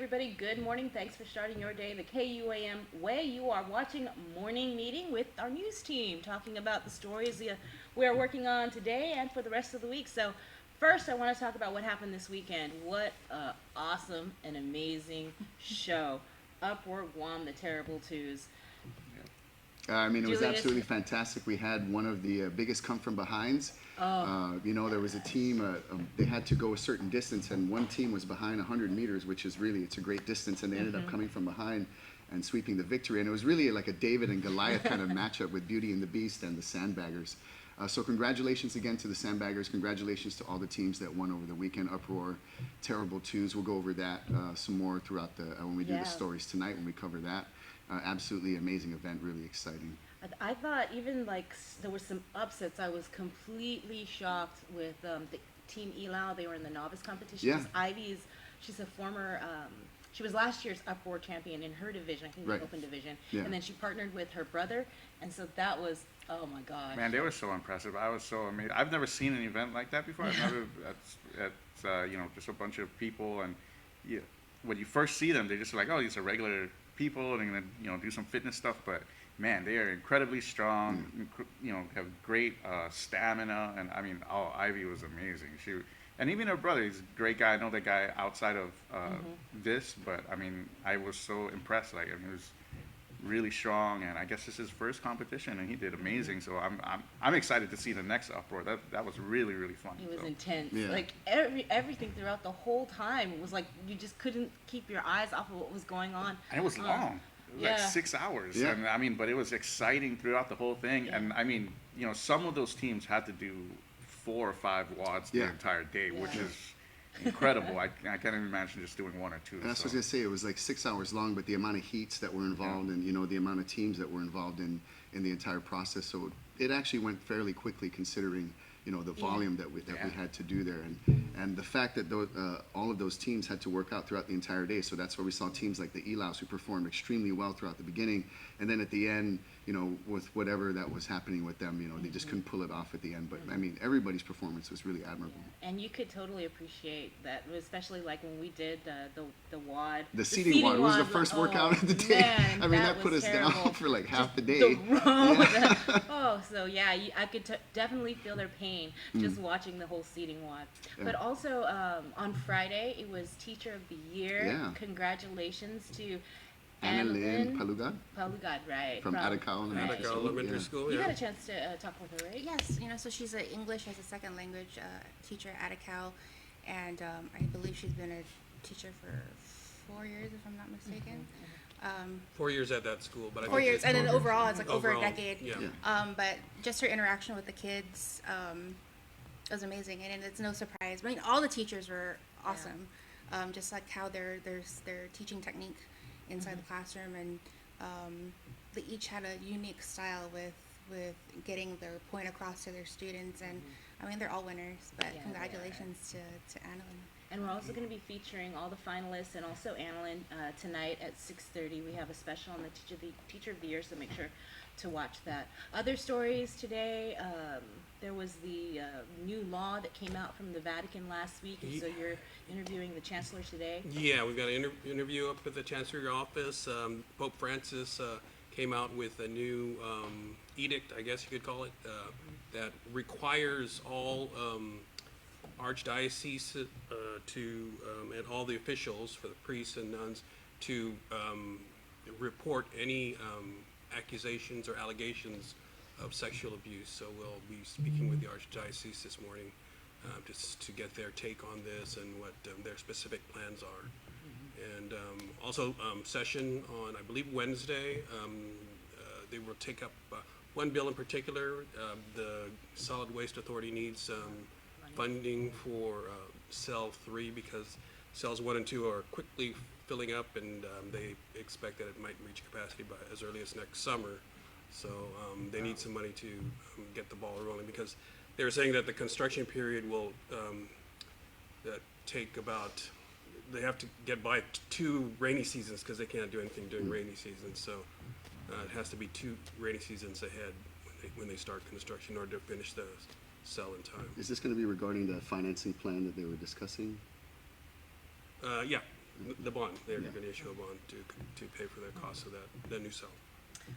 everybody. Good morning. Thanks for starting your day the KUAM way. You are watching Morning Meeting with our news team, talking about the stories we are working on today and for the rest of the week. So, first, I want to talk about what happened this weekend. What a awesome and amazing show! Upward Guam, the Terrible Twos. I mean, it was Julius? absolutely fantastic. We had one of the biggest come from behinds. There was a team, they had to go a certain distance, and one team was behind 100 meters, which is really, it's a great distance, and they ended up coming from behind and sweeping the victory. And it was really like a David and Goliath kind of matchup with Beauty and the Beast and the Sandbaggers. So congratulations again to the Sandbaggers. Congratulations to all the teams that won over the weekend. Uproar, Terrible Twos. We'll go over that some more throughout when we do the stories tonight, when we cover that. Absolutely amazing event, really exciting. I thought even there were some upsets. I was completely shocked with the team Elau. They were in the novice competition. Yeah. She's a former, she was last year's Uproar champion in her division, I think the open division. Yeah. And then she partnered with her brother, and so that was, oh my gosh. Man, they were so impressive. I was so amazed. I've never seen an event like that before. I've never, just a bunch of people, and when you first see them, they're just like, oh, these are regular people, and they're gonna do some fitness stuff, but man, they are incredibly strong. Have great stamina, and I mean, Ivy was amazing. And even her brother, he's a great guy. I know that guy outside of this, but I mean, I was so impressed. Like, I mean, he was really strong, and I guess this is his first competition, and he did amazing. So I'm excited to see the next Uproar. That was really, really fun. It was intense. Yeah. Like everything throughout the whole time, it was like you just couldn't keep your eyes off of what was going on. And it was long. It was like 6 hours. Yeah. And I mean, but it was exciting throughout the whole thing. Yeah. And I mean, some of those teams had to do 4 or 5 WODs the entire day, which is incredible. I can't even imagine just doing 1 or 2. And that's what I was gonna say. It was like 6 hours long, but the amount of heats that were involved, and the amount of teams that were involved in the entire process. So it actually went fairly quickly, considering the volume that we had to do there, and the fact that all of those teams had to work out throughout the entire day. So that's where we saw teams like the Elaus, who performed extremely well throughout the beginning, and then at the end, with whatever that was happening with them, they just couldn't pull it off at the end. But I mean, everybody's performance was really admirable. And you could totally appreciate that, especially like when we did the WOD. The seating WOD was the first workout of the day. Man, I mean, that put us terrible. down for like half the day. I could definitely feel their pain just watching the whole seating WOD. Yeah. But also on Friday, it was Teacher of the Year. Yeah. Congratulations to Annalyn Palugad. Palugad, right. From Atacao Elementary School. You got a chance to talk with her, right? Yes, so she's an English as a second language teacher at Atacao, and I believe she's been a teacher for 4 years, if I'm not mistaken. 4 years at that school, but 4 years, and then overall it's like over a decade. Yeah. But just her interaction with the kids was amazing, and it's no surprise. I mean, all the teachers were awesome. Just like how their teaching technique inside the classroom, and they each had a unique style with getting their point across to their students, and I mean, they're all winners, but congratulations to Annalyn. And we're also going to be featuring all the finalists and also Annalyn tonight at 6:30. We have a special on the Teacher of the Year, so make sure to watch that. Other stories today, there was the new law that came out from the Vatican last week, and so you're interviewing the Chancellor today. Yeah, we've got an interview up at the Chancellery office. Pope Francis came out with a new edict, I guess you could call it, that requires all archdioceses and all the officials, for the priests and nuns, to report any accusations or allegations of sexual abuse. So we'll be speaking with the archdiocese this morning just to get their take on this and what their specific plans are. And also session on, I believe, Wednesday. They will take up one bill in particular. The Solid Waste Authority needs funding for cell 3, because cells 1 and 2 are quickly filling up, and they expect that it might reach capacity by as early as next summer. So they need some money to get the ball rolling, because they were saying that the construction period will take about, they have to get by 2 rainy seasons, because they can't do anything during rainy seasons. So it has to be 2 rainy seasons ahead when they start construction in order to finish the cell in time. Is this going to be regarding the financing plan that they were discussing? Yeah. The bond, they're going to issue a bond to pay for the cost of that new cell.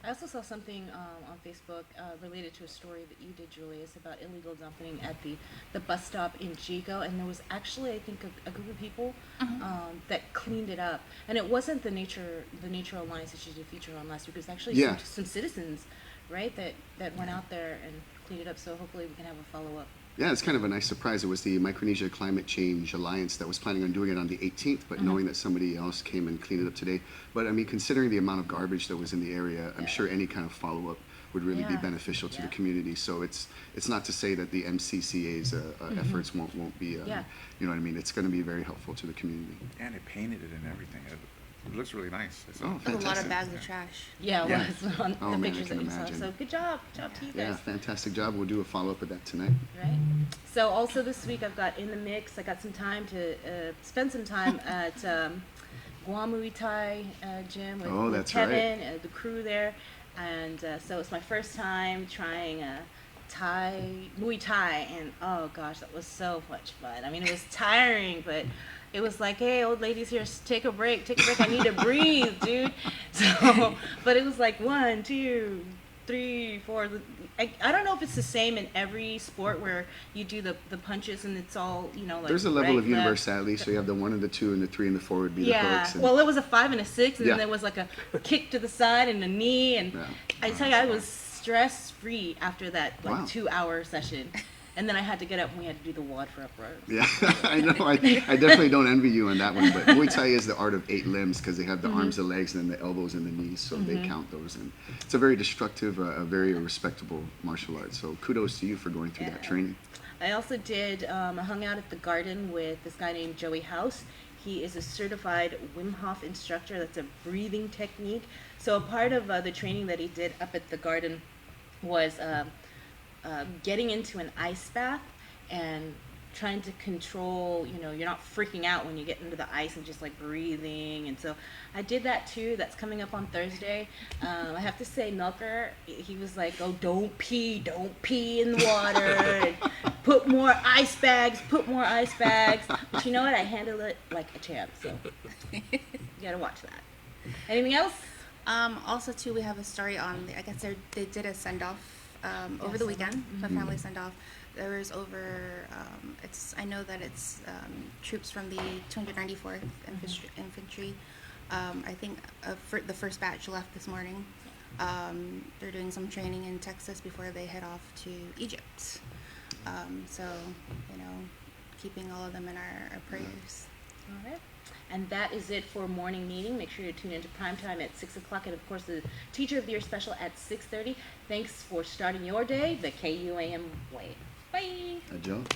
I also saw something on Facebook related to a story that you did, Julius, about illegal dumping at the bus stop in Chico, and there was actually, I think, a group of people that cleaned it up, and it wasn't the Nature Alliance that you did feature on last week. It was actually Yeah. some citizens, right, that went out there and cleaned it up. So hopefully we can have a follow up. Yeah, it's kind of a nice surprise. It was the Micronesia Climate Change Alliance that was planning on doing it on the 18th, but knowing that somebody else came and cleaned it up today. But I mean, considering the amount of garbage that was in the area, I'm sure any kind of follow-up would really be Yeah. beneficial to the Yeah. community. So it's not to say that the MCCA's efforts won't be, Yeah. you know what I mean? It's going to be very helpful to the community. And they painted it and everything. It looks really nice. It's, Oh, There's a lot of fantastic. bags of trash. Yeah, it Yeah. was on Oh, the man, I pictures can that you saw. imagine. So good job to you Yeah, guys. fantastic job. We'll do a follow-up of that tonight. Right. So also this week I've got in the mix. I got some time to spend some time at Guam Muay Thai gym with, Oh, with that's Kevin and the crew there, and so it's my first time trying Muay Thai, and oh gosh, that was so much fun. I mean, it was tiring, but it was like, hey, old ladies here, take a break. I need to breathe, dude. So, but it was like 1, 2, 3, 4. I don't know if it's the same in every sport where you do the punches and it's all, you know, like There's a level right, of left. universality, so you have the 1 and the 2 and the 3 and the 4 would be the Yeah. hooks. And Well, it was a 5 and a 6, and Yeah. then there was like a kick to the side and a knee, and Yeah. I tell you, I was stress free after that like Wow. 2-hour session, and then I had to get up and we had to do the wad for upright. Yeah, I know. I definitely don't envy you on that one. But Muay Thai is the art of 8 limbs because they have the arms, the legs, and then the elbows and the knees. So they count those. And it's a very destructive, a very respectable martial art. So kudos to you for going through that Yeah. training. I also did, I hung out at the garden with this guy named Joey House. He is a certified Wim Hof instructor. That's a breathing technique. So a part of the training that he did up at the garden was getting into an ice bath and trying to control, you know, you're not freaking out when you get into the ice and just like breathing. And so I did that too. That's coming up on Thursday. I have to say, Milker, he was like, oh, don't pee in the water. And put more ice bags. But you know what? I handled it like a champ. So you gotta watch that. Anything else? Also, too, we have a story on. I guess they did a send off over the Yes, weekend. A family send off. There was over. I know that it's troops from the 294th Infantry. I think for the first batch left this morning. They're doing some training in Texas before they head off to Egypt. So, you know, keeping all of them in our prayers. All right. And that is it for morning meeting. Make sure you tune into primetime at 6 o'clock, and of course the Teacher of the Year special at 6:30. Thanks for starting your day the KUAM way. Bye. Jones.